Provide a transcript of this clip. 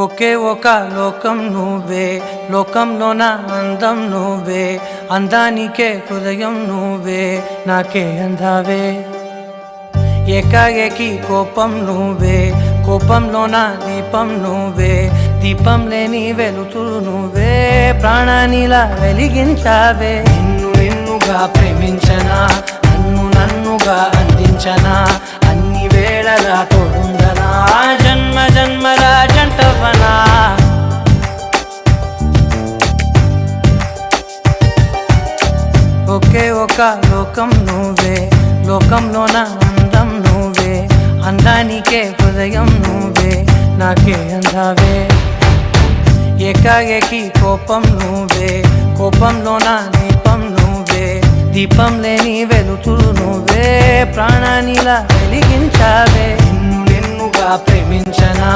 ఒకే ఒక లోకం నువ్వే, లోకంలోన అందం నువ్వే, అందానికే హృదయం నువ్వే, నాకే అందావే. ఏకాఏకి కోపం నువ్వే, కోపంలోన దీపం నువ్వే, దీపం లేని వెలుతురు నువ్వే, ప్రాణానిలా వెలిగించావే. నిన్నుగా ప్రేమించనా, నన్నుగా అందించనా, అన్ని వేళలా తోడుందనా, జన్మ జన్మల జంటవనా. ఒకే ఒక లోకం నువ్వే, లోకంలోన అందం నువ్వే, అందానికే హృదయం నువ్వే, నాకే అందావే. ఏకాఏకి కోపం నువ్వే, కోపంలోన దీపం నువ్వే, దీపం లేని వెలుతురు నువ్వే, ప్రాణానిలా వెలిగించావే. నిన్నుగా ప్రేమించనా,